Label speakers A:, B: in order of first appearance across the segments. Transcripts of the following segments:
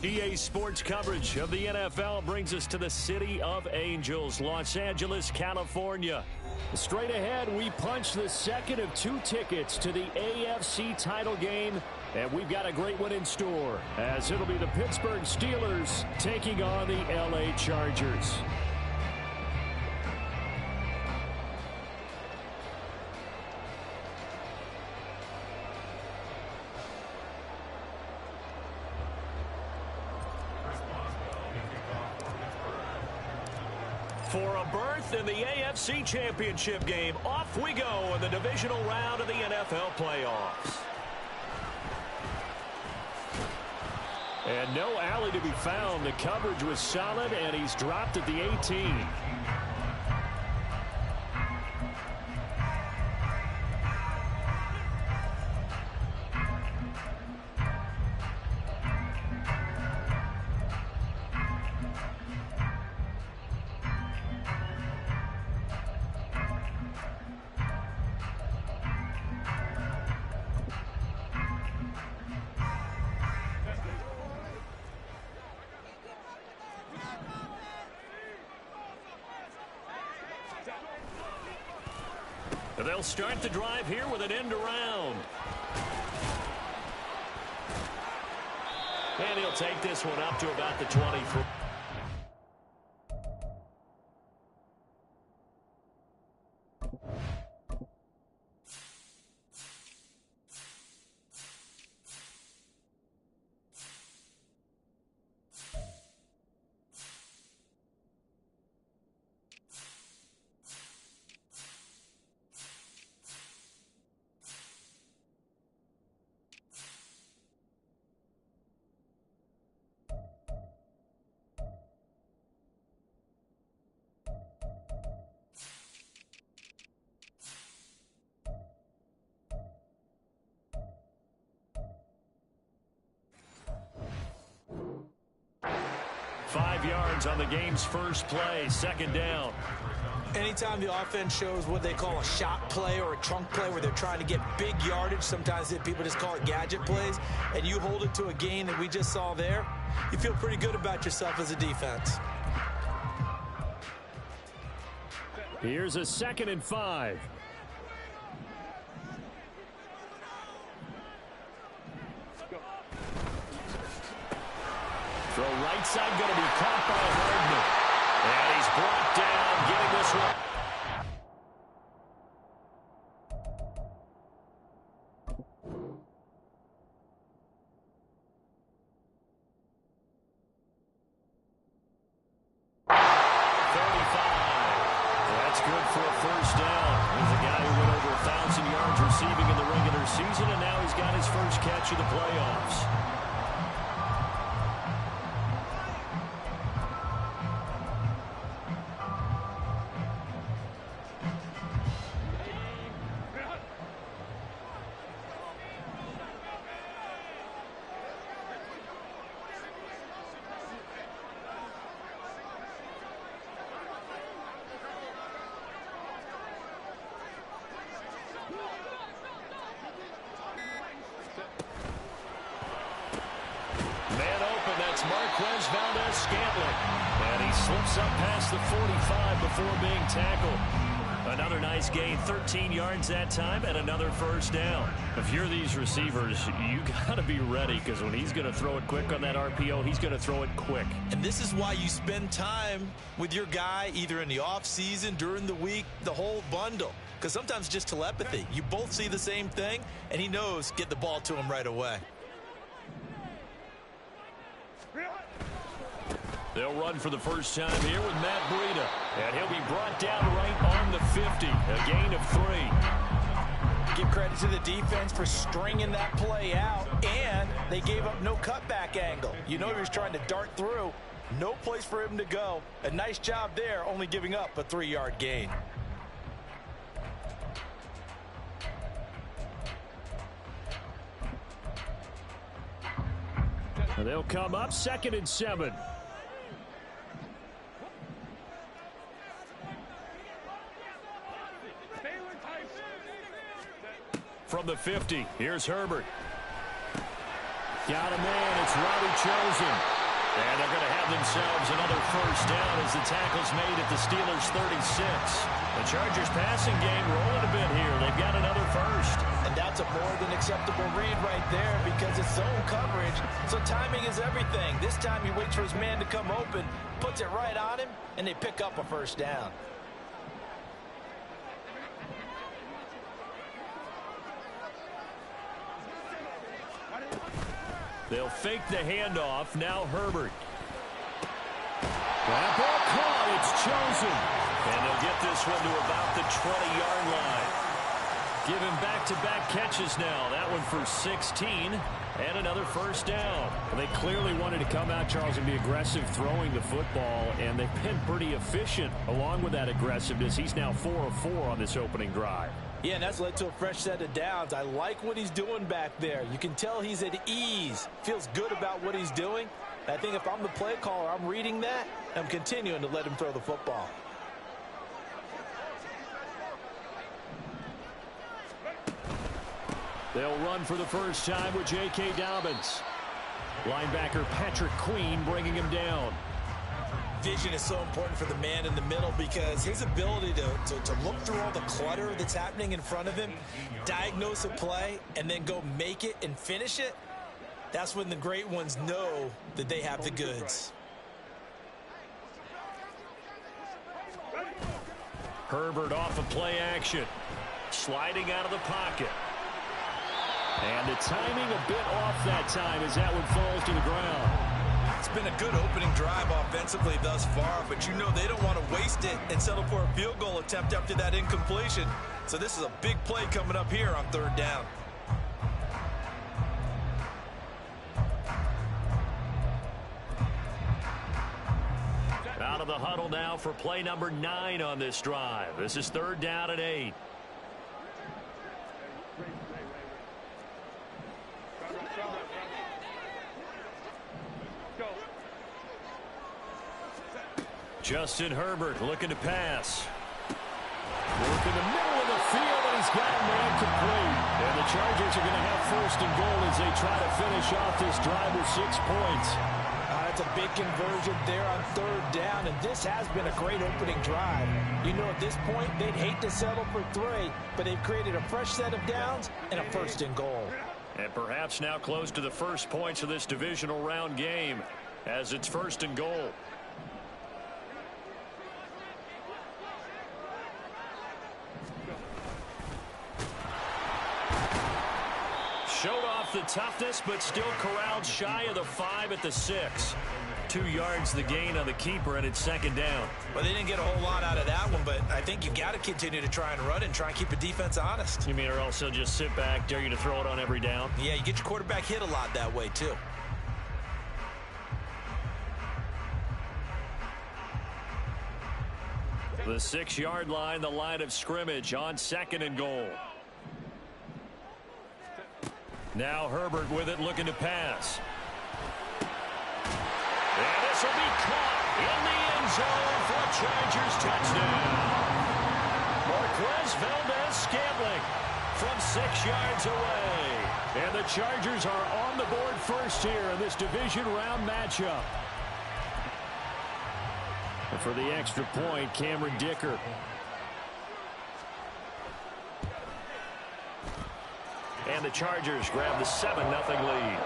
A: EA Sports coverage of the NFL brings us to the City of Angels, Los Angeles, California. Straight ahead, we punch the second of 2 tickets to the AFC title game, and we've got a great one in store, as it'll be the Pittsburgh Steelers taking on the LA Chargers. For a berth in the AFC Championship game, off we go in the divisional round of the NFL playoffs. And no alley to be found. The coverage was solid, and he's dropped at the 18. They'll start the drive here with an end around. And he'll take this one up to about the 23. Yards on the game's first play, second down.
B: Anytime the offense shows what they call a shot play or a chunk play where they're trying to get big yardage, sometimes people just call it gadget plays, and you hold it to a gain that we just saw there, you feel pretty good about yourself as a defense.
A: Here's a 2nd and 5. Throw right side, going to be caught by Hardman. And he's brought down, getting this one. That's good for a first down. He's a guy who went over 1,000 yards receiving in the regular season, and now he's got his first catch of the playoffs. And he slips up past the 45 before being tackled. Another nice gain, 13 yards that time, and another first down. If you're these receivers, you got to be ready, because when he's going to throw it quick on that RPO, he's going to throw it quick.
B: And this is why you spend time with your guy, either in the offseason, during the week, the whole bundle. Because sometimes just telepathy. You both see the same thing, and he knows get the ball to him right away.
A: They'll run for the first time here with Matt Breida. And he'll be brought down right on the 50. A gain of 3.
B: Give credit to the defense for stringing that play out. And they gave up no cutback angle. You know he was trying to dart through. No place for him to go. A nice job there, only giving up a 3-yard gain.
A: They'll come up 2nd and 7. From the 50, here's Herbert. Got a man. It's Robbie Chosen. And they're going to have themselves another first down as the tackle's made at the Steelers' 36. The Chargers passing game rolling a bit here. They've got another first.
B: And that's a more than acceptable read right there because it's zone coverage. So timing is everything. This time he waits for his man to come open, puts it right on him, and they pick up a first down.
A: They'll fake the handoff. Now Herbert. That ball caught. It's Chosen. And they'll get this one to about the 20-yard line. Give him back-to-back catches now. That one for 16 and another first down. Well, they clearly wanted to come out, Charles, and be aggressive throwing the football, and they've been pretty efficient along with that aggressiveness. He's now 4 of 4 on this opening drive.
B: Yeah, and that's led to a fresh set of downs. I like what he's doing back there. You can tell he's at ease. Feels good about what he's doing. I think if I'm the play caller, I'm reading that. I'm continuing to let him throw the football.
A: They'll run for the first time with J.K. Dobbins. Linebacker Patrick Queen bringing him down.
B: Vision is so important for the man in the middle because his ability to look through all the clutter that's happening in front of him, diagnose a play, and then go make it and finish it, that's when the great ones know that they have the goods.
A: Herbert off of play action. Sliding out of the pocket. And the timing a bit off that time as that one falls to the ground.
B: It's been a good opening drive offensively thus far, but you know they don't want to waste it and settle for a field goal attempt after that incompletion. So this is a big play coming up here on third down.
A: Out of the huddle now for play number 9 on this drive. This is third down and 8. Justin Herbert looking to pass. Work in the middle of the field, and he's got a man complete. And the Chargers are going to have first and goal as they try to finish off this drive with 6 points.
B: That's a big conversion there on third down, and this has been a great opening drive. You know, at this point, they'd hate to settle for 3, but they've created a fresh set of downs and a first and goal.
A: And perhaps now close to the first points of this divisional round game as it's first and goal. Showed off the toughness, but still corralled shy of the 5 at the 6. 2 yards the gain on the keeper, and it's second down.
B: Well, they didn't get a whole lot out of that one, but I think you've got to continue to try and run and try and keep the defense honest.
A: You mean, or else they'll just sit back, dare you to throw it on every down?
B: Yeah, you get your quarterback hit a lot that way, too.
A: The 6-yard line, the line of scrimmage on second and goal. Now Herbert with it, looking to pass. And this will be caught in the end zone for a Chargers touchdown. Marquez Valdez-Scantling from 6 yards away. And the Chargers are on the board first here in this division round matchup. And for the extra point, Cameron Dicker. And the Chargers grab the 7-0 lead.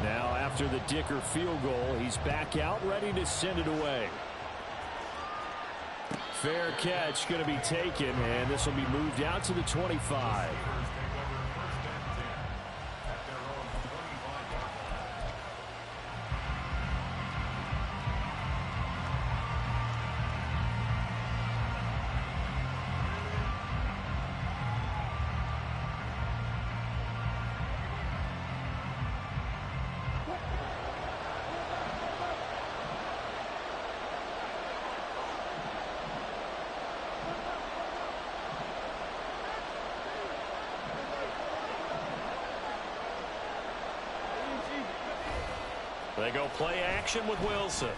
A: Now after the Dicker field goal, he's back out ready to send it away. Fair catch going to be taken, and this will be moved out to the 25. They go play action with Wilson.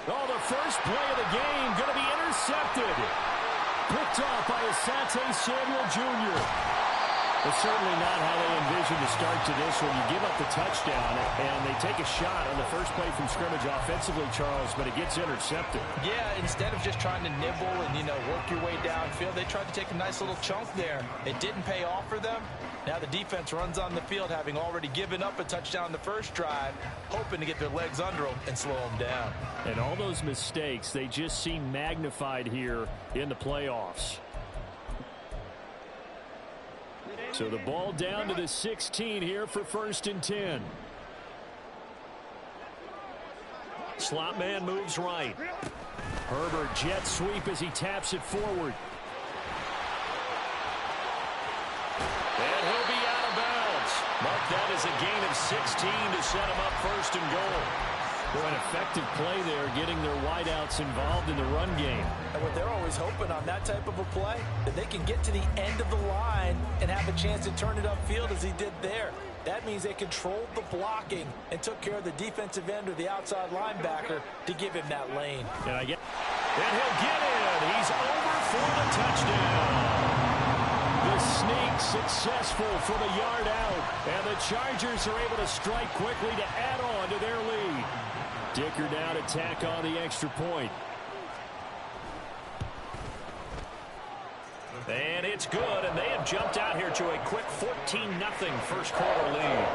A: Oh, the first play of the game going to be intercepted. Picked off by Asante Samuel Jr. It's certainly not how they envisioned the start to this one. You give up the touchdown, and they take a shot on the first play from scrimmage offensively, Charles, but it gets intercepted.
B: Yeah, instead of just trying to nibble and, work your way downfield, they tried to take a nice little chunk there. It didn't pay off for them. Now the defense runs on the field, having already given up a touchdown the first drive, hoping to get their legs under them and slow them down.
A: And all those mistakes, they just seem magnified here in the playoffs. So the ball down to the 16 here for 1st and 10. Slot man moves right. Herbert jet sweep as he taps it forward. And he'll be out of bounds. Mark that as a gain of 16 to set him up 1st and goal. Boy, an effective play there, getting their wideouts involved in the run game.
B: And what they're always hoping on that type of a play, that they can get to the end of the line and have a chance to turn it upfield as he did there. That means they controlled the blocking and took care of the defensive end or the outside linebacker to give him that lane.
A: And he'll get in. He's over for the touchdown. The sneak successful from a yard out. And the Chargers are able to strike quickly to add on to their lead. Dicker now to tack on the extra point. And it's good, and they have jumped out here to a quick 14-0 first quarter lead.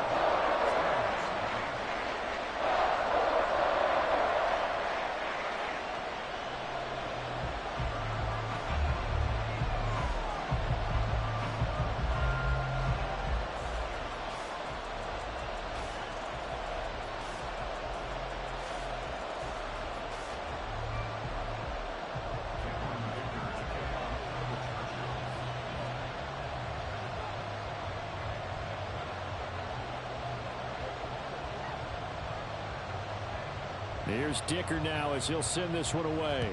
A: Here's Dicker now as he'll send this one away.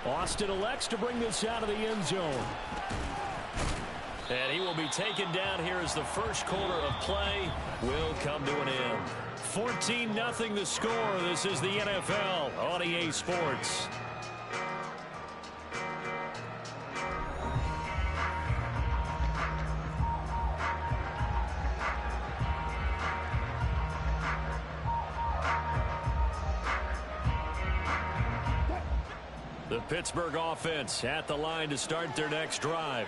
A: Austin elects to bring this out of the end zone. And he will be taken down here as the first quarter of play will come to an end. 14-0 the score. This is the NFL on EA Sports. The Pittsburgh offense at the line to start their next drive.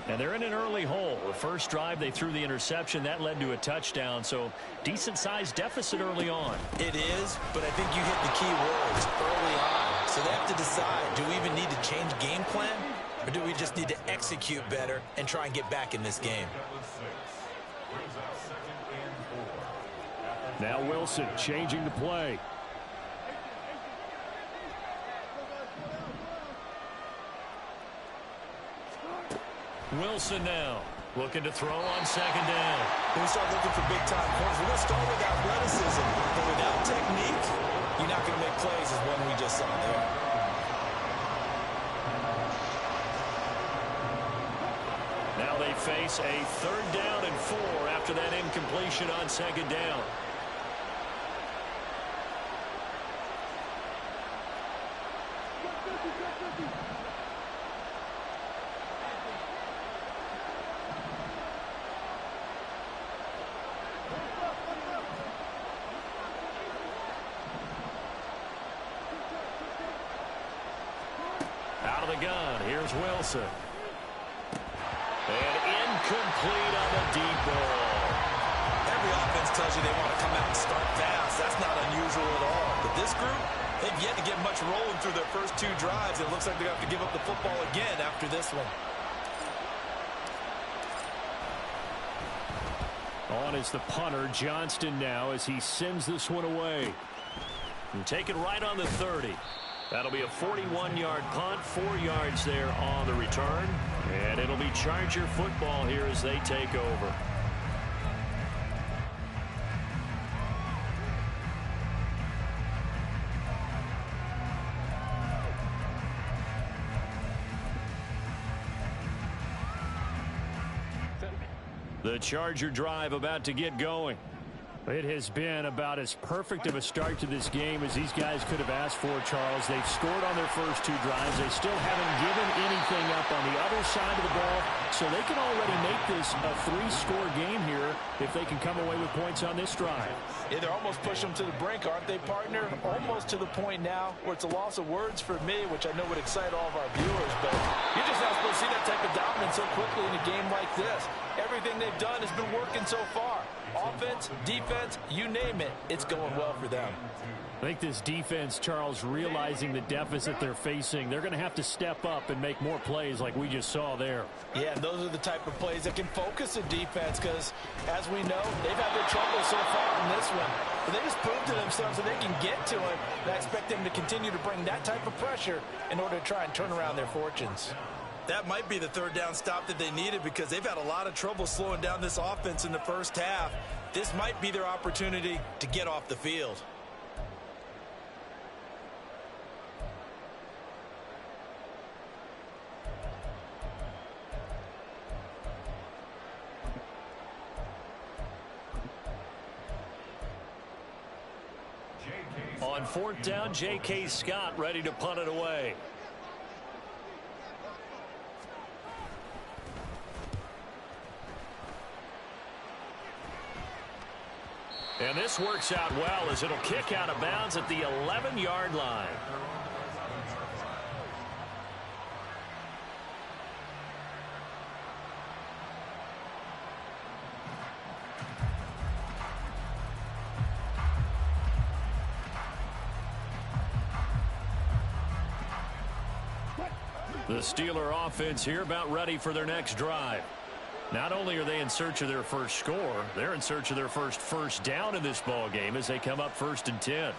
A: And they're in an early hole. The first drive, they threw the interception. That led to a touchdown. So decent-sized deficit early on.
B: It is, but I think you hit the key words early on. So they have to decide, do we even need to change game plan? Or do we just need to execute better and try and get back in this game?
A: Now Wilson changing the play. Wilson now looking to throw on second down.
B: When we start looking for big-time points, we're going to start with athleticism. But without technique, you're not going to make plays as one we just saw there.
A: Now they face a 3rd down and 4 after that incompletion on second down. Out of the gun, here's Wilson. And incomplete on the deep ball.
B: Every offense tells you they want to come out and start fast. That's not unusual at all. But this group, they've yet to get much rolling through their first 2 drives. It looks like they're going to have to give up the football again after this one.
A: On is the punter, Johnston now, as he sends this one away. And take it right on the 30. That'll be a 41-yard punt, 4 yards there on the return. And it'll be Charger football here as they take over. The Charger drive about to get going. It has been about as perfect of a start to this game as these guys could have asked for, Charles. They've scored on their first two drives. They still haven't given anything up on the other side of the ball, so they can already make this a three-score game here if they can come away with points on this drive.
B: Yeah, they're almost pushing them to the brink, aren't they, partner? Almost to the point now where it's a loss of words for me, which I know would excite all of our viewers, but you're just not supposed to see that type of dominance so quickly in a game like this. Everything they've done has been working so far. Offense, defense, you name it, it's going well for them.
A: I think this defense, Charles, realizing the deficit they're facing, they're going to have to step up and make more plays like we just saw there.
B: Yeah, and those are the type of plays that can focus a defense because, as we know, they've had their trouble so far in this one. But they just proved to themselves that they can get to it, and I expect them to continue to bring that type of pressure in order to try and turn around their fortunes. That might be the third down stop that they needed because they've had a lot of trouble slowing down this offense in the first half. This might be their opportunity to get off the field.
A: On fourth down, J.K. Scott ready to punt it away. And this works out well as it'll kick out of bounds at the 11-yard line. The Steeler offense here about ready for their next drive. Not only are they in search of their first score, they're in search of their first down in this ball game as they come up 1st and 10.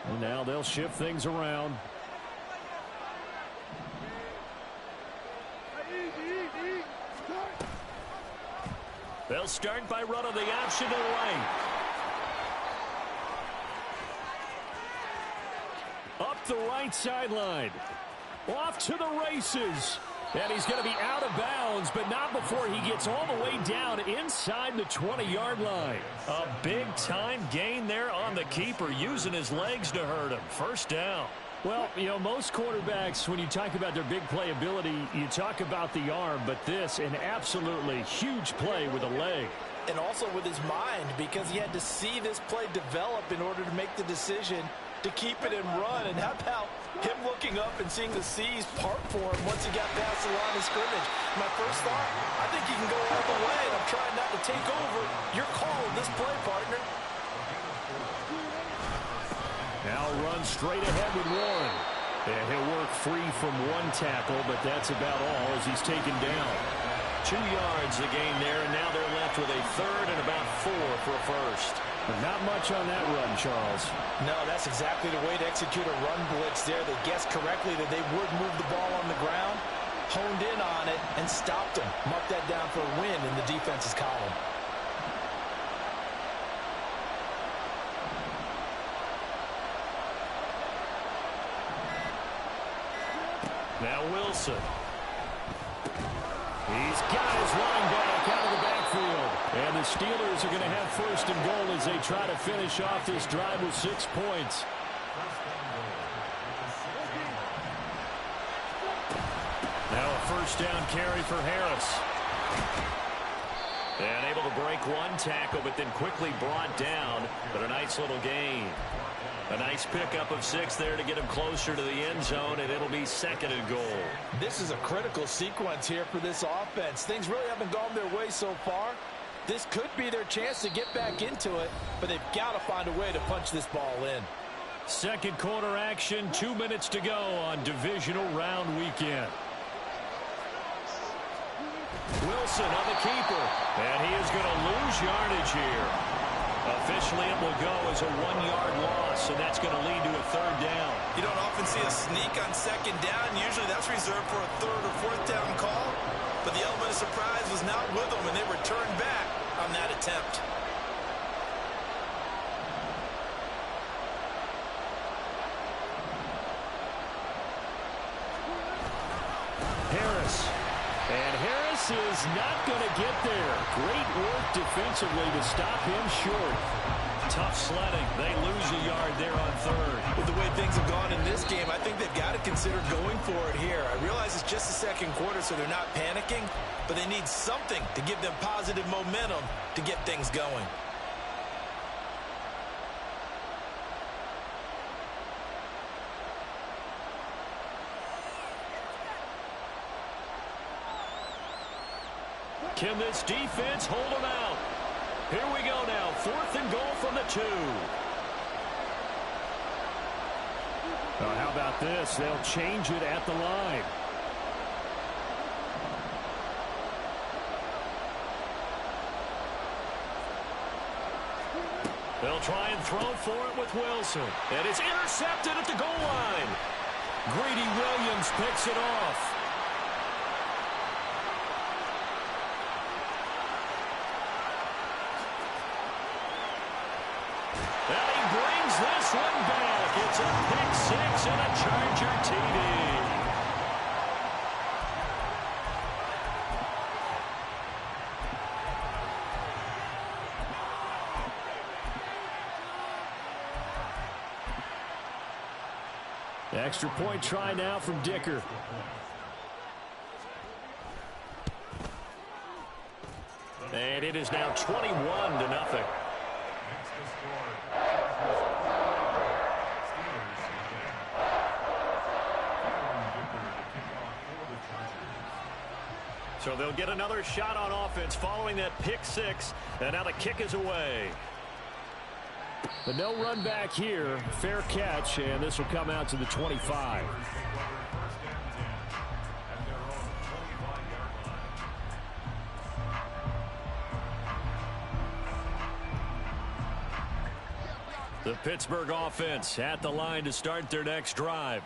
A: And now they'll shift things around. They'll start by running the option to the right. Up the right sideline. Off to the races. And he's going to be out of bounds, but not before he gets all the way down inside the 20-yard line. A big-time gain there on the keeper, using his legs to hurt him. First down. Well, you know, most quarterbacks, when you talk about their big playability, you talk about the arm, but this, an absolutely huge play with a leg.
B: And also with his mind, because he had to see this play develop in order to make the decision to keep it and run. And how about him looking up and seeing the seas part for him once he got past the line of scrimmage? My first thought, I think he can go all the way, and I'm trying not to take over your call on this play, partner.
A: Now run straight ahead with Warren. And he'll work free from one tackle, but that's about all as he's taken down. 2 yards the gain there, and now they're left with a third and about 4 for a first. But not much on that run, Charles.
B: No, that's exactly the way to execute a run blitz there. They guessed correctly that they would move the ball on the ground, honed in on it, and stopped them. Mark that down for a win in the defense's column.
A: Now Wilson. He's got his running back out of the backfield. And the Steelers are going to have 1st and goal as they try to finish off this drive with 6 points. Now a 1st down carry for Harris. And able to break one tackle, but then quickly brought down. But a nice little gain. A nice pickup of 6 there to get him closer to the end zone, and it'll be 2nd and goal.
B: This is a critical sequence here for this offense. Things really haven't gone their way so far. This could be their chance to get back into it, but they've got to find a way to punch this ball in.
A: Second quarter action, 2 minutes to go on divisional round weekend. Wilson on the keeper, and he is going to lose yardage here. Officially, it will go as a 1-yard loss, and that's going to lead to a 3rd down.
B: You don't often see a sneak on 2nd down. Usually that's reserved for a 3rd or 4th down call. But the element of surprise was not with them, and they returned back on that attempt.
A: And Harris is not going to get there. Great work defensively to stop him short. Tough sledding. They lose a yard there on third.
B: With the way things have gone in this game, I think they've got to consider going for it here. I realize it's just the second quarter, so they're not panicking, but they need something to give them positive momentum to get things going.
A: Can this defense hold them out? Here we go now. 4th and goal from the 2. How about this? They'll change it at the line. They'll try and throw for it with Wilson. And it's intercepted at the goal line. Greedy Williams picks it off. And he brings this one back. It's a pick 6 and a Charger TD. Extra point try now from Dicker. And it is now 21-0. So they'll get another shot on offense following that pick 6. And now the kick is away. The no run back here. Fair catch, and this will come out to the 25. The Pittsburgh offense at the line to start their next drive.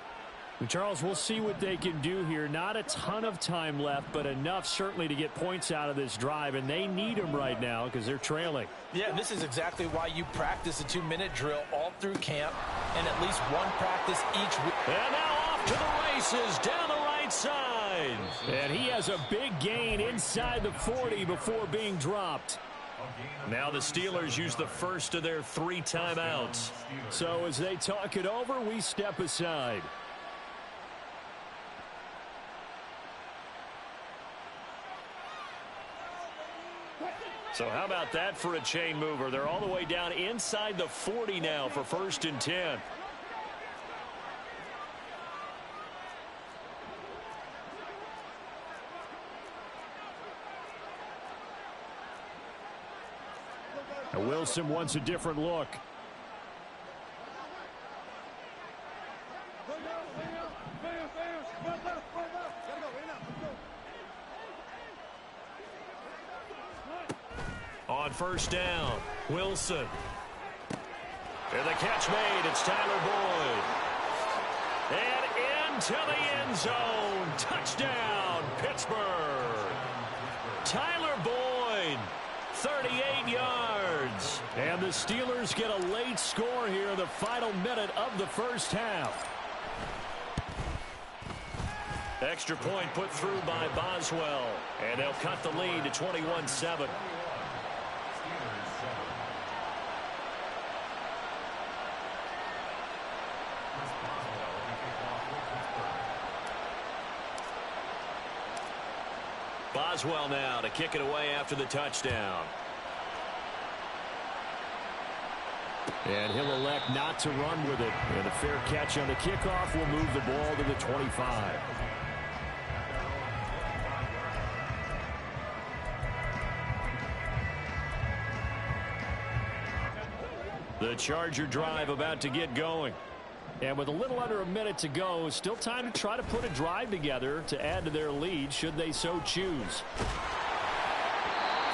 A: And Charles, we'll see what they can do here. Not a ton of time left, but enough certainly to get points out of this drive, and they need them right now because they're trailing.
B: Yeah, this is exactly why you practice a 2-minute drill all through camp and at least one practice each week.
A: And now off to the races down the right side. And he has a big gain inside the 40 before being dropped. Now the Steelers use the first of their 3 timeouts. So as they talk it over, we step aside. So how about that for a chain mover? They're all the way down inside the 40 now for 1st and 10. Now Wilson wants a different look. On 1st down, Wilson. And the catch made. It's Tyler Boyd. And into the end zone. Touchdown, Pittsburgh. Tyler Boyd, 38 yards. And the Steelers get a late score here in the final minute of the first half. Extra point put through by Boswell. And they'll cut the lead to 21-7. Boswell now to kick it away after the touchdown. And he'll elect not to run with it. And a fair catch on the kickoff will move the ball to the 25. The Charger drive about to get going. And with a little under a minute to go, still time to try to put a drive together to add to their lead should they so choose.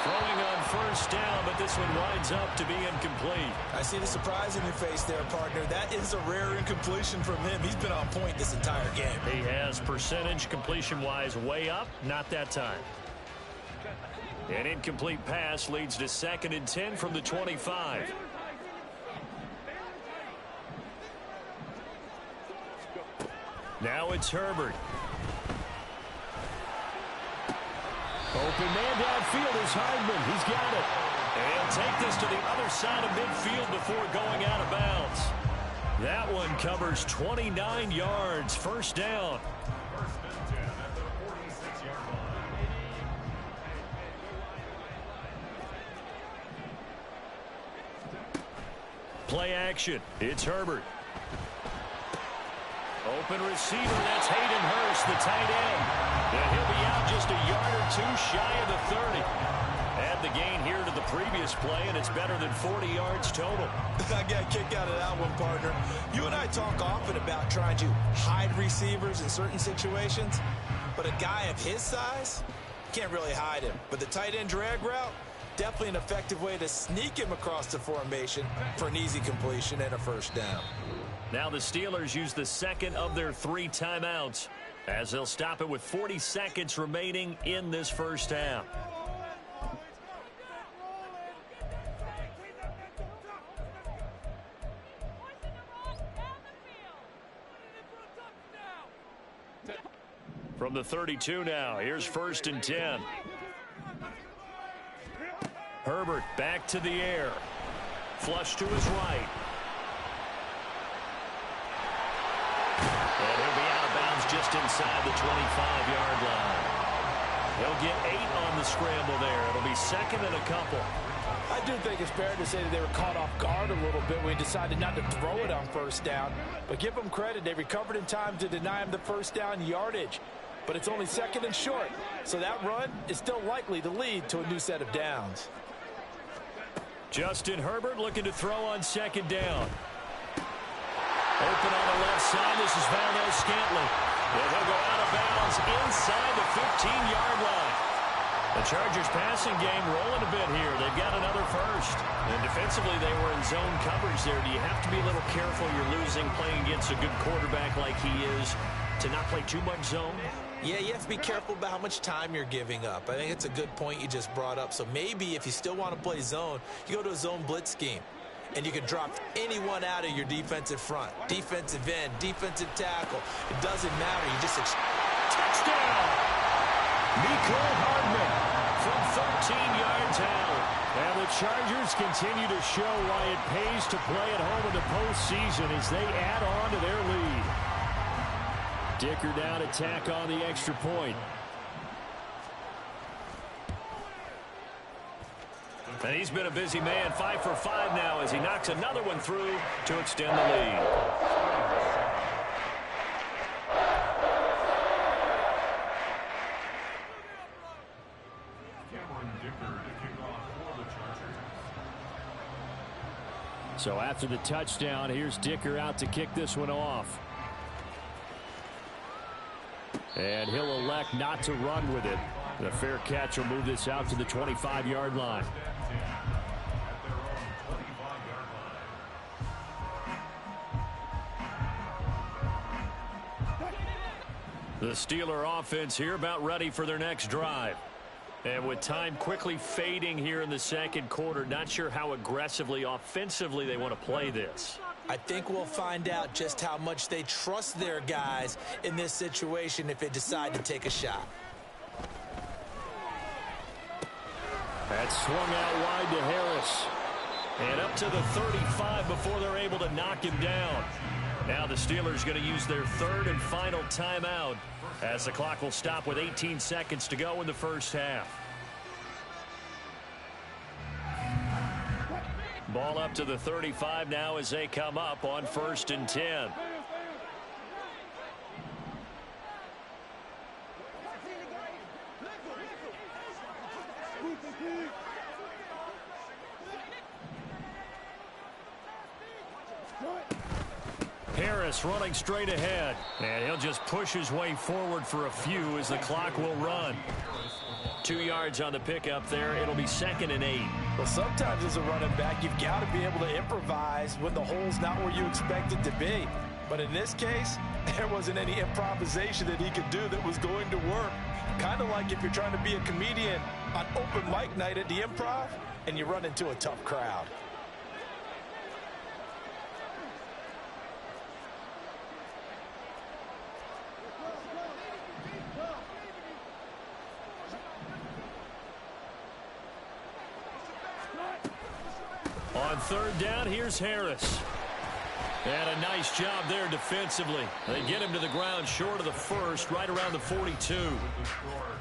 A: Throwing on 1st down, but this one winds up to be incomplete.
B: I see the surprise in your face there, partner. That is a rare incompletion from him. He's been on point this entire game.
A: He has percentage completion-wise way up, not that time. An incomplete pass leads to 2nd and 10 from the 25. Now it's Herbert. Open man downfield is Hardman. He's got it. And he'll take this to the other side of midfield before going out of bounds. That one covers 29 yards. First down. Play action. It's Herbert. Open receiver. That's Hayden Hurst, the tight end. And he'll be out just a yard or two shy of the 30. Add the gain here to the previous play, and it's better than 40 yards total.
B: I got a kick out of that one, partner. You and I talk often about trying to hide receivers in certain situations, but a guy of his size can't really hide him. But the tight end drag route, definitely an effective way to sneak him across the formation for an easy completion and a first down.
A: Now the Steelers use the second of their 3 timeouts as they'll stop it with 40 seconds remaining in this first half. From the 32 now, here's 1st and 10. Herbert back to the air. Flush to his right. And he'll be out of bounds just inside the 25-yard line. He'll get 8 on the scramble there. It'll be second and a couple.
B: I do think it's fair to say that they were caught off guard a little bit when he decided not to throw it on first down. But give them credit. They recovered in time to deny him the first down yardage. But it's only second and short. So that run is still likely to lead to a new set of downs.
A: Justin Herbert looking to throw on second down. Open on the left side. This is Valdez-Scantling. And he'll go out of bounds inside the 15-yard line. The Chargers passing game rolling a bit here. They've got another first. And defensively, they were in zone coverage there. Do you have to be a little careful you're losing playing against a good quarterback like he is to not play too much zone?
B: Yeah, you have to be careful about how much time you're giving up. I think it's a good point you just brought up. So maybe if you still want to play zone, you go to a zone blitz scheme. And you can drop anyone out of your defensive front. Defensive end, defensive tackle. It doesn't matter. You just...
A: Touchdown! Mecole Hardman from 13 yards out. And the Chargers continue to show why it pays to play at home in the postseason as they add on to their lead. Dicker down to tack on the extra point. And he's been a busy man, 5 for 5 now as he knocks another one through to extend the lead. So after the touchdown, here's Dicker out to kick this one off. And he'll elect not to run with it. The fair catch will move this out to the 25-yard line. The Steeler offense here about ready for their next drive. And with time quickly fading here in the second quarter, not sure how aggressively, offensively they want to play this.
B: I think we'll find out just how much they trust their guys in this situation if they decide to take a shot.
A: That swung out wide to Harris. And up to the 35 before they're able to knock him down. Now the Steelers going to use their third and final timeout as the clock will stop with 18 seconds to go in the first half. Ball up to the 35 now as they come up on 1st and 10. Harris running straight ahead. And he'll just push his way forward for a few as the clock will run. 2 yards on the pickup there. It'll be 2nd and 8.
B: Well, sometimes as a running back, you've got to be able to improvise when the hole's not where you expect it to be. But in this case, there wasn't any improvisation that he could do that was going to work. Kind of like if you're trying to be a comedian on open mic night at the Improv and you run into a tough crowd.
A: On third down, here's Harris. And a nice job there defensively. They get him to the ground short of the first, right around the 42.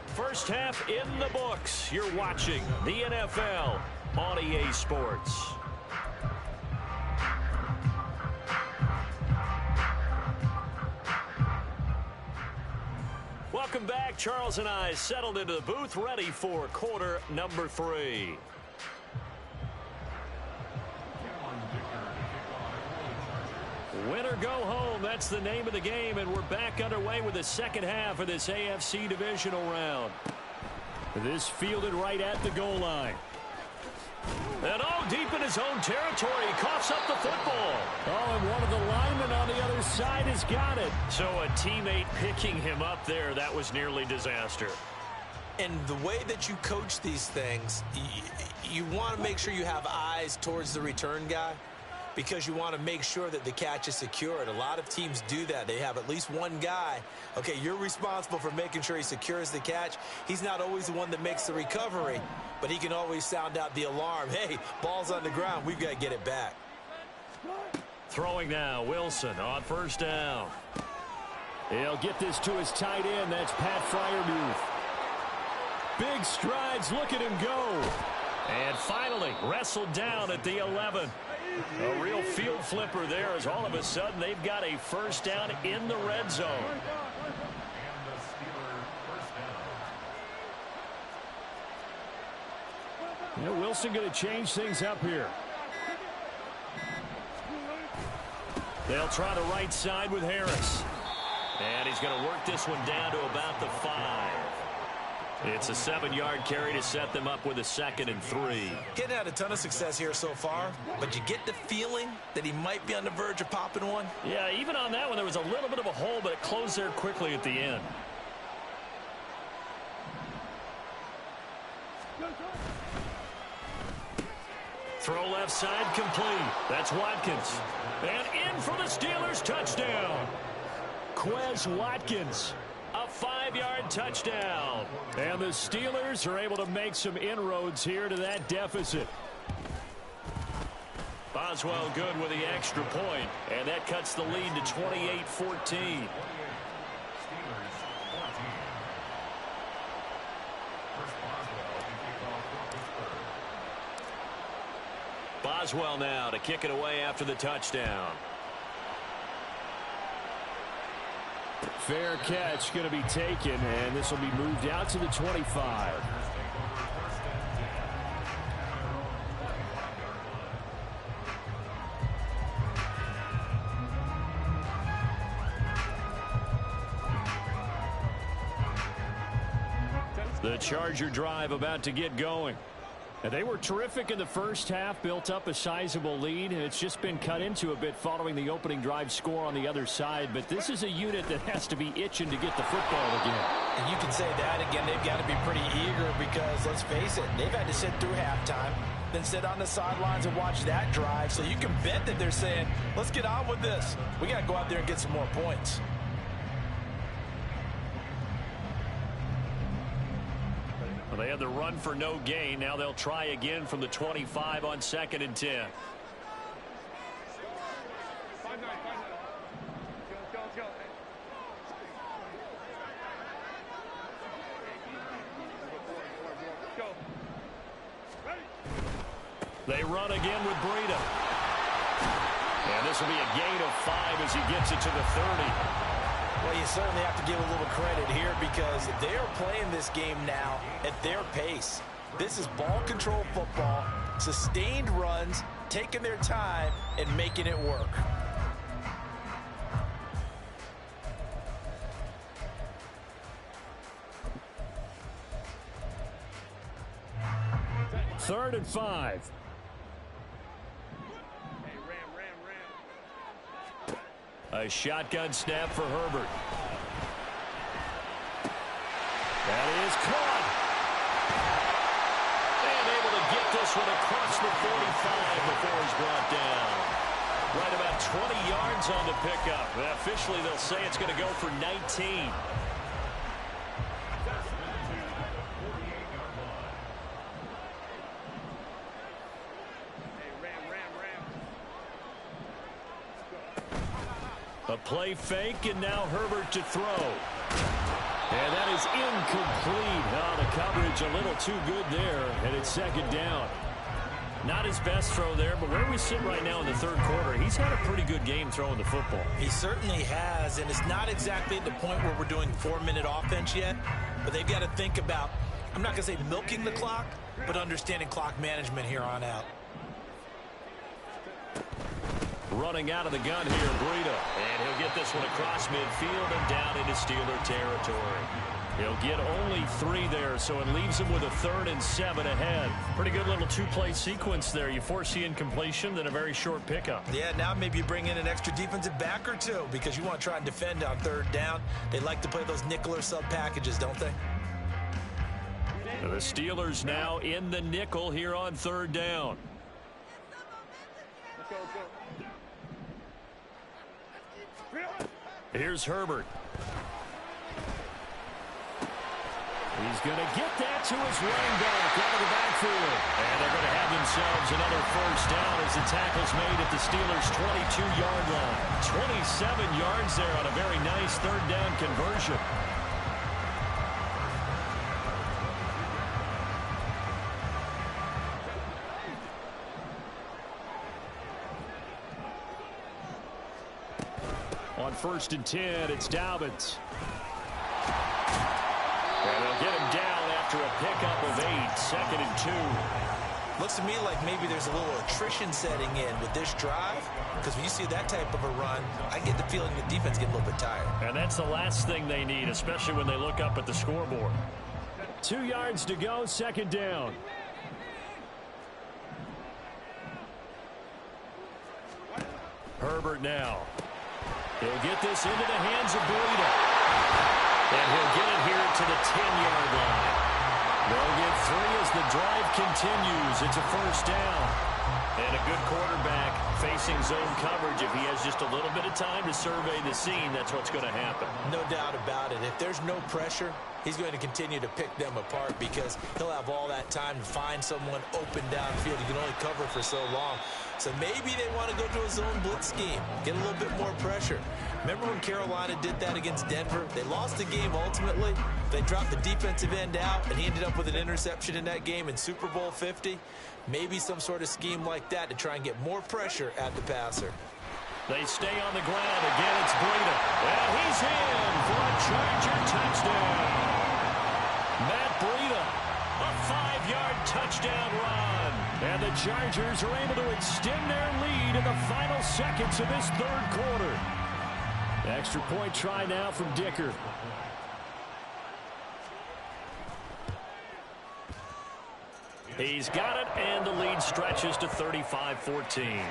A: First half in the books. You're watching the NFL on EA Sports. Welcome back. Charles and I settled into the booth, ready for quarter number 3. Win or go home, that's the name of the game, and we're back underway with the second half of this AFC divisional round. This fielded right at the goal line. And deep in his own territory, he coughs up the football. And one of the linemen on the other side has got it. So a teammate picking him up there, that was nearly disaster.
B: And the way that you coach these things, you want to make sure you have eyes towards the return guy, because you want to make sure that the catch is secured. A lot of teams do that. They have at least one guy. Okay, you're responsible for making sure he secures the catch. He's not always the one that makes the recovery, but he can always sound out the alarm. Hey, ball's on the ground. We've got to get it back.
A: Throwing now, Wilson on first down. He'll get this to his tight end. That's Pat Freiermuth. Big strides. Look at him go. And finally, wrestled down at the 11. A real field flipper there, as all of a sudden they've got a first down in the red zone. Wilson going to change things up here. They'll try the right side with Harris. And he's going to work this one down to about the 5. It's a 7-yard carry to set them up with a 2nd and 3.
B: Getting had a ton of success here so far, but you get the feeling that he might be on the verge of popping one.
A: Yeah, even on that one, there was a little bit of a hole, but it closed there quickly at the end. Throw left side complete. That's Watkins. And in for the Steelers, touchdown. Quez Watkins. A 5-yard touchdown. And the Steelers are able to make some inroads here to that deficit. Boswell good with the extra point, and that cuts the lead to 28-14. Boswell now to kick it away after the touchdown. Fair catch going to be taken, and this will be moved out to the 25. The Charger drive about to get going. And they were terrific in the first half, built up a sizable lead, and it's just been cut into a bit following the opening drive score on the other side. But this is a unit that has to be itching to get the football again.
B: And you can say that again, they've got to be pretty eager because, let's face it, they've had to sit through halftime, then sit on the sidelines and watch that drive. So you can bet that they're saying, let's get on with this. We got to go out there and get some more points.
A: Well, they had the run for no gain. Now they'll try again from the 25 on 2nd and 10. They run again with Breida. And this will be a gain of 5 as he gets it to the 30.
B: Well, you certainly have to give a little credit here because they are playing this game now at their pace. This is ball control football, sustained runs, taking their time and making it work.
A: Third and 5. A shotgun snap for Herbert. That is caught. And able to get this one across the 45 before he's brought down. Right about 20 yards on the pickup. Officially, they'll say it's going to go for 19. play fake, and now Herbert to throw. And that is incomplete. Oh, the coverage a little too good there, and it's second down. Not his best throw there, but where we sit right now in the third quarter, he's had a pretty good game throwing the football.
B: He certainly has, and it's not exactly at the point where we're doing 4-minute offense yet, but they've got to think about, I'm not going to say milking the clock, but understanding clock management here on out.
A: Running out of the gun here, Breida. And he'll get this one across midfield and down into Steeler territory. He'll get only 3 there, so it leaves him with a 3rd and 7 ahead. Pretty good little 2-play sequence there. You force the incompletion, then a very short pickup.
B: Yeah, now maybe you bring in an extra defensive back or 2 because you want to try and defend on 3rd down. They like to play those nickel or sub packages, don't they?
A: The Steelers now in the nickel here on 3rd down. Here's Herbert. He's going to get that to his running back out of the backfield. And they're going to have themselves another 1st down as the tackle's made at the Steelers' 22-yard line. 27 yards there on a very nice 3rd down conversion. On 1st and 10, it's Dobbins. And they'll get him down after a pickup of 8, 2nd and 2.
B: Looks to me like maybe there's a little attrition setting in with this drive, because when you see that type of a run, I get the feeling the defense get a little bit tired.
A: And that's the last thing they need, especially when they look up at the scoreboard. 2 yards to go, 2nd down. Herbert now. He'll get this into the hands of Breida. And he'll get it here to the 10-yard line. They'll get 3 as the drive continues. It's a 1st down. And a good quarterback facing zone coverage. If he has just a little bit of time to survey the scene, that's what's going to happen.
B: No doubt about it. If there's no pressure, he's going to continue to pick them apart because he'll have all that time to find someone open downfield. He can only cover for so long. So maybe they want to go to a zone blitz scheme, get a little bit more pressure. Remember when Carolina did that against Denver? They lost the game ultimately. They dropped the defensive end out, and he ended up with an interception in that game in Super Bowl 50. Maybe some sort of scheme like that to try and get more pressure at the passer.
A: They stay on the ground. Again, it's Breida. And he's in for a Charger touchdown. Matt Breida, a 5-yard touchdown run. And the Chargers are able to extend their lead in the final seconds of this 3rd quarter. Extra point try now from Dicker. He's got it, and the lead stretches to 35-14.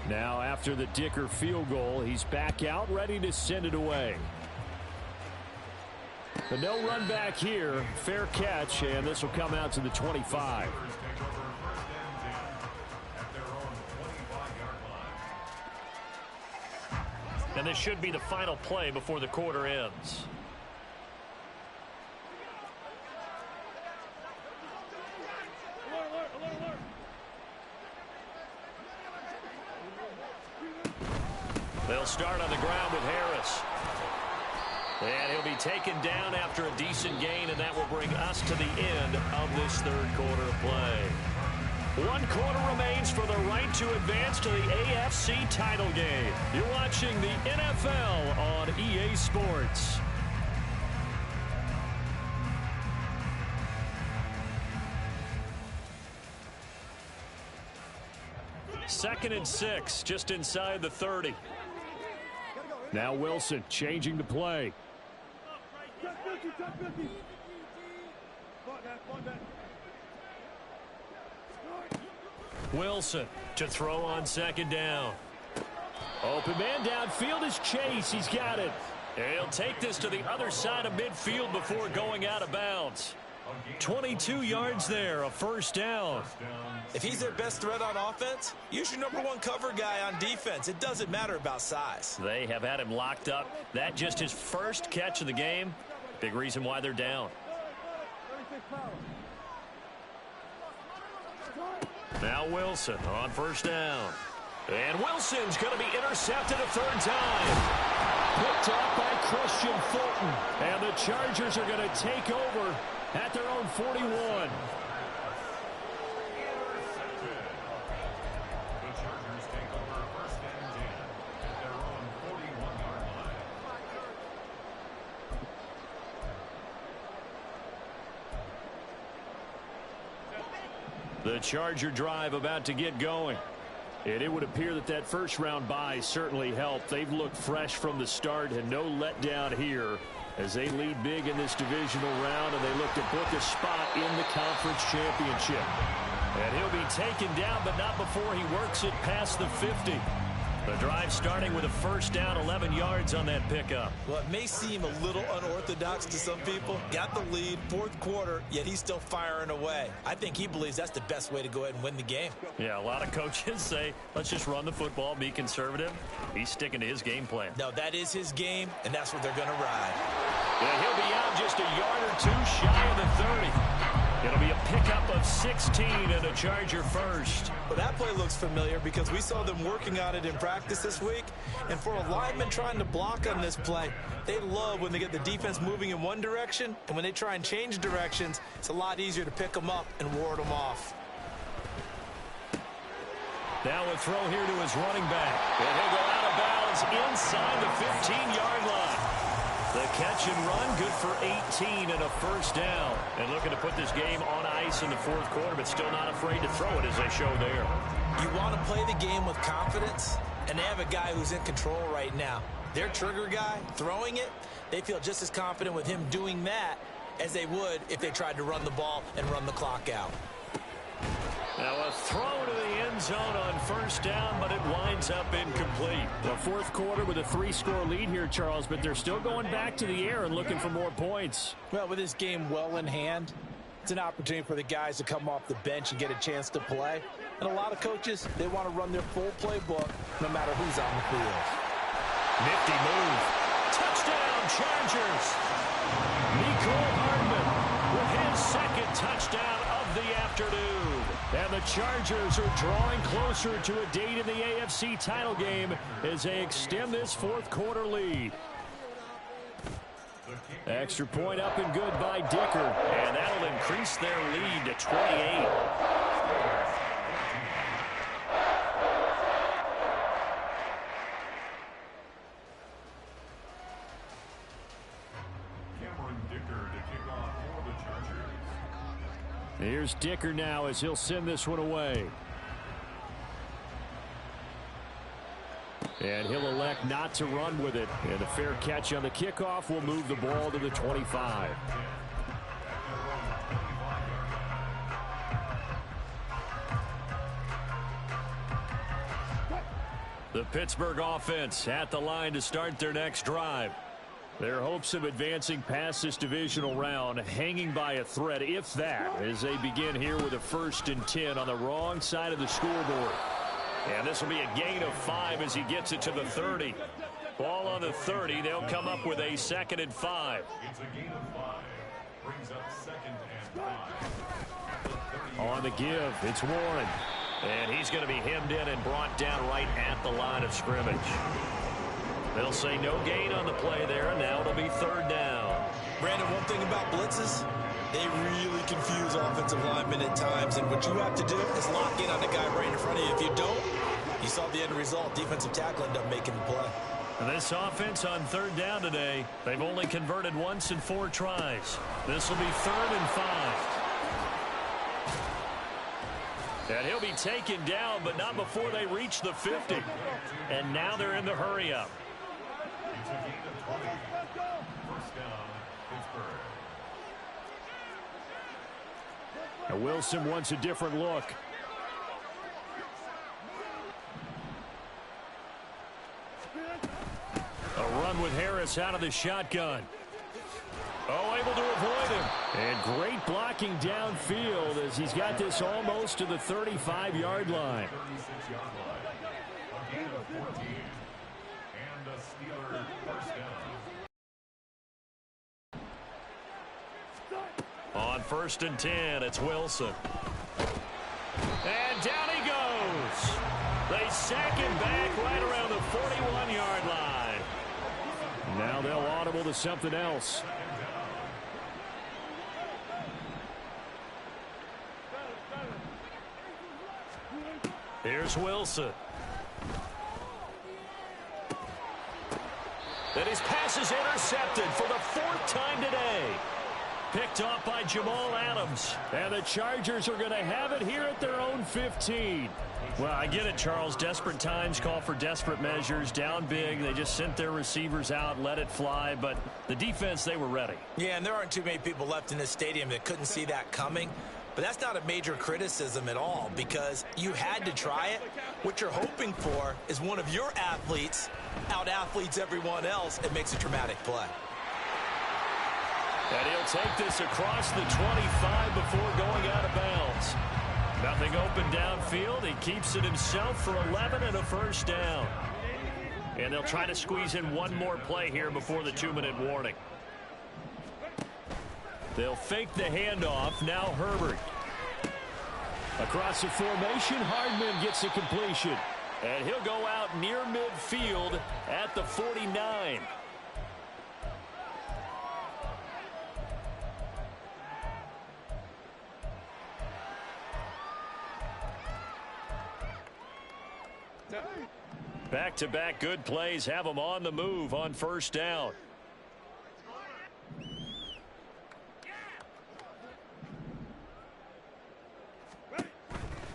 A: Now after the Dicker field goal, he's back out, ready to send it away. The no run back here, fair catch, and this will come out to the 25. And this should be the final play before the quarter ends. They'll start on the ground with Harris. And he'll be taken down after a decent gain, and that will bring us to the end of this 3rd quarter of play. 1 quarter remains for the right to advance to the AFC title game. You're watching the NFL on EA Sports. Second and 6, just inside the 30. Now Wilson changing the play. Wilson to throw on 2nd down. Open man downfield is Chase. He's got it. He'll take this to the other side of midfield before going out of bounds. 22 yards there, a 1st down.
B: If he's their best threat on offense, use your #1 cover guy on defense. It doesn't matter about size.
A: They have had him locked up. That just his 1st catch of the game. Big reason why they're down. Now Wilson on first down. And Wilson's going to be intercepted a third time. Picked up by Christian Fulton. And the Chargers are going to take over at their own 41. The Charger drive about to get going. And it would appear that that first-round bye certainly helped. They've looked fresh from the start and no letdown here as they lead big in this divisional round, and they look to book a spot in the conference championship. And he'll be taken down, but not before he works it past the 50. The drive starting with a first down, 11 yards on that pickup.
B: Well, it may seem a little unorthodox to some people. Got the lead, fourth quarter, yet he's still firing away. I think he believes that's the best way to go ahead and win the game.
A: Yeah, a lot of coaches say, let's just run the football, be conservative. He's sticking to his game plan.
B: No, that is his game, and that's what they're going to ride.
A: Yeah, he'll be out just a yard or two shy of the 30. It'll be a pickup of 16 and a Charger first.
B: Well, that play looks familiar because we saw them working on it in practice this week. And for a lineman trying to block on this play, they love when they get the defense moving in one direction. And when they try and change directions, it's a lot easier to pick them up and ward them off.
A: Now a throw here to his running back. And he'll go out of bounds inside the 15-yard line. The catch and run, good for 18 and a first down. And looking to put this game on ice in the fourth quarter, but still not afraid to throw it as they show there.
B: You want to play the game with confidence, and they have a guy who's in control right now. Their trigger guy, throwing it, they feel just as confident with him doing that as they would if they tried to run the ball and run the clock out.
A: Now a throw to the end zone on first down, but it winds up incomplete. The fourth quarter with a 3-score lead here, Charles, but they're still going back to the air and looking for more points.
B: Well, with this game well in hand, it's an opportunity for the guys to come off the bench and get a chance to play. And a lot of coaches, they want to run their full playbook no matter who's on the field.
A: Nifty move. Touchdown, Chargers. Nicole Hardman with his second touchdown of the afternoon. And the Chargers are drawing closer to a date in the AFC title game as they extend this fourth quarter lead. Extra point up and good by Dicker. And that'll increase their lead to 28. Here's Dicker now as he'll send this one away. And he'll elect not to run with it. And a fair catch on the kickoff will move the ball to the 25. The Pittsburgh offense at the line to start their next drive. Their hopes of advancing past this divisional round hanging by a thread, if that, as they begin here with a 1st and 10 on the wrong side of the scoreboard. And this will be a gain of 5 as he gets it to the 30. Ball on the 30. They'll come up with a 2nd and 5.
C: It's a gain of 5. Brings up 2nd and 5.
A: On the give, it's Warren. And he's going to be hemmed in and brought down right at the line of scrimmage. They'll say no gain on the play there, and now it'll be 3rd down.
B: Brandon, one thing about blitzes, they really confuse offensive linemen at times, and what you have to do is lock in on the guy right in front of you. If you don't, you saw the end result. Defensive tackle ended up making the play.
A: And this offense on 3rd down today, they've only converted once in 4 tries. This will be 3rd and 5. And he'll be taken down, but not before they reach the 50. And now they're in the hurry-up.
C: It's a gain of 20. First down, Pittsburgh.
A: Now Wilson wants a different look. A run with Harris out of the shotgun. Oh, able to avoid him. And great blocking downfield as he's got this almost to the 35-yard line.
C: 36-yard line. A gain of 14. And a Steeler first down.
A: On 1st and 10, it's Wilson. And down he goes. They sack him back right around the 41-yard line. Now they'll audible to something else. Here's Wilson. And his pass is intercepted for the 4th time today. Picked off by Jamal Adams. And the Chargers are going to have it here at their own 15. Well, I get it, Charles. Desperate times call for desperate measures. Down big. They just sent their receivers out, let it fly. But the defense, they were ready.
B: Yeah, and there aren't too many people left in this stadium that couldn't see that coming. But that's not a major criticism at all because you had to try it. What you're hoping for is one of your athletes out-athletes everyone else and makes a dramatic play.
A: And he'll take this across the 25 before going out of bounds. Nothing open downfield. He keeps it himself for 11 and a first down. And they'll try to squeeze in one more play here before the 2-minute warning. They'll fake the handoff. Now Herbert. Across the formation, Hardman gets a completion. And he'll go out near midfield at the 49. Back-to-back good plays have them on the move on 1st down.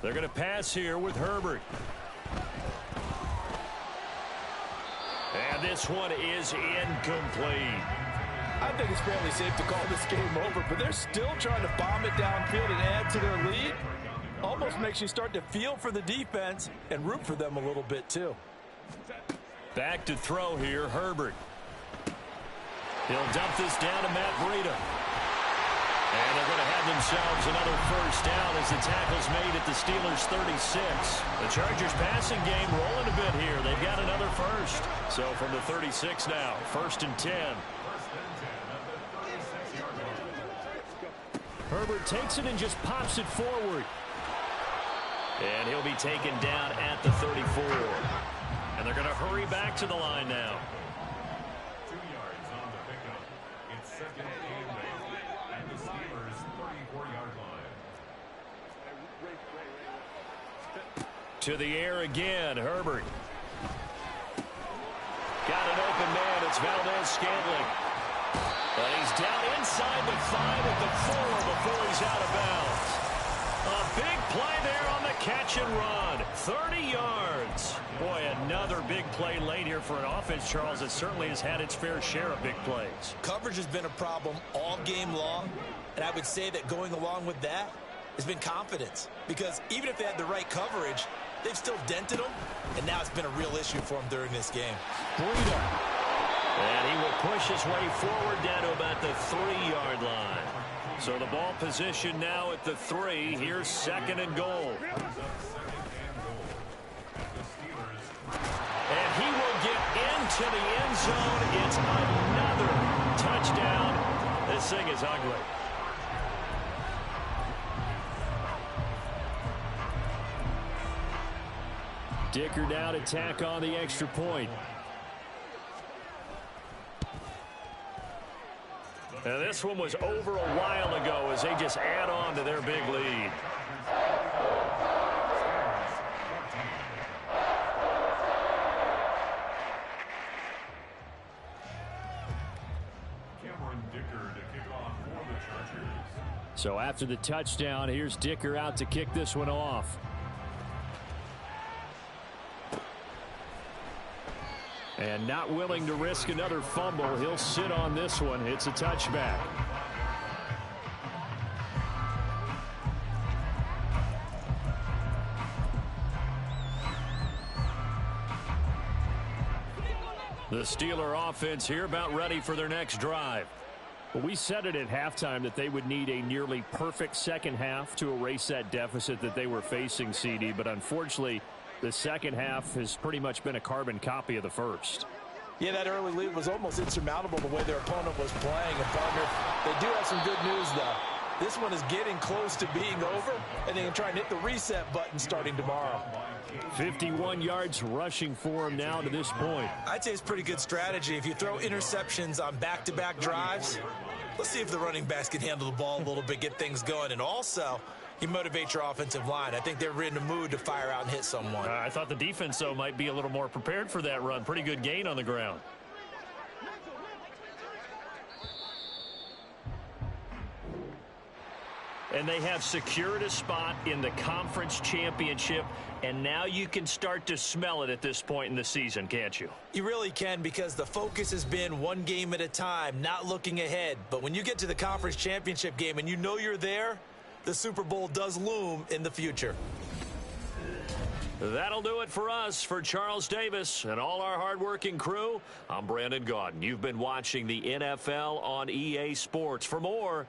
A: They're going to pass here with Herbert. And this one is incomplete.
D: I think it's fairly safe to call this game over, but they're still trying to bomb it downfield and add to their lead. Almost makes you start to feel for the defense and root for them a little bit, too.
A: Back to throw here, Herbert. He'll dump this down to Matt Breida. And they're going to have themselves another first down as the tackle's made at the Steelers' 36. The Chargers passing game rolling a bit here. They've got another first. So from the 36 now, 1st and 10. Herbert takes it and just pops it forward. And he'll be taken down at the 34. And they're going to hurry back to the line now.
C: 2 yards on the pickup. It's 2nd and 8 at the Steelers' 34-yard line.
A: To the air again, Herbert. Got an open man. It's Valdez-Scantling. And he's down inside the 5 at the 4 before he's out of bounds. A big play there on the catch and run. 30 yards. Boy, another big play late here for an offense, Charles, that certainly has had its fair share of big plays.
B: Coverage has been a problem all game long, and I would say that going along with that has been confidence. Because even if they had the right coverage, they've still dented them, and now it's been a real issue for them during this game.
A: Breida. And he will push his way forward down to about the 3-yard line. So the ball position now at the 3. Here's 2nd and goal. And he will get into the end zone. It's another touchdown. This thing is ugly. Dicker now to tack on the extra point. And this one was over a while ago as they just add on to their big lead. So after the touchdown, here's Dicker out to kick this one off. And not willing to risk another fumble, he'll sit on this one. It's a touchback. The Steeler offense here about ready for their next drive. Well, we said it at halftime that they would need a nearly perfect second half to erase that deficit that they were facing, CD, but unfortunately, the second half has pretty much been a carbon copy of the first.
D: Yeah, that early lead was almost insurmountable the way their opponent was playing. And, partner, they do have some good news, though. This one is getting close to being over, and they can try and hit the reset button starting tomorrow.
A: 51 yards rushing for him now to this point.
B: I'd say it's pretty good strategy. If you throw interceptions on back-to-back drives, let's see if the running backs can handle the ball a little bit, get things going. And also, you motivate your offensive line. I think they're in the mood to fire out and hit someone.
A: I thought the defense, though, might be a little more prepared for that run. Pretty good gain on the ground. And they have secured a spot in the conference championship, and now you can start to smell it at this point in the season, can't you?
B: You really can, because the focus has been one game at a time, not looking ahead. But when you get to the conference championship game and you know you're there, the Super Bowl does loom in the future.
A: That'll do it for us. For Charles Davis and all our hardworking crew, I'm Brandon Gaudin. You've been watching the NFL on EA Sports. For more,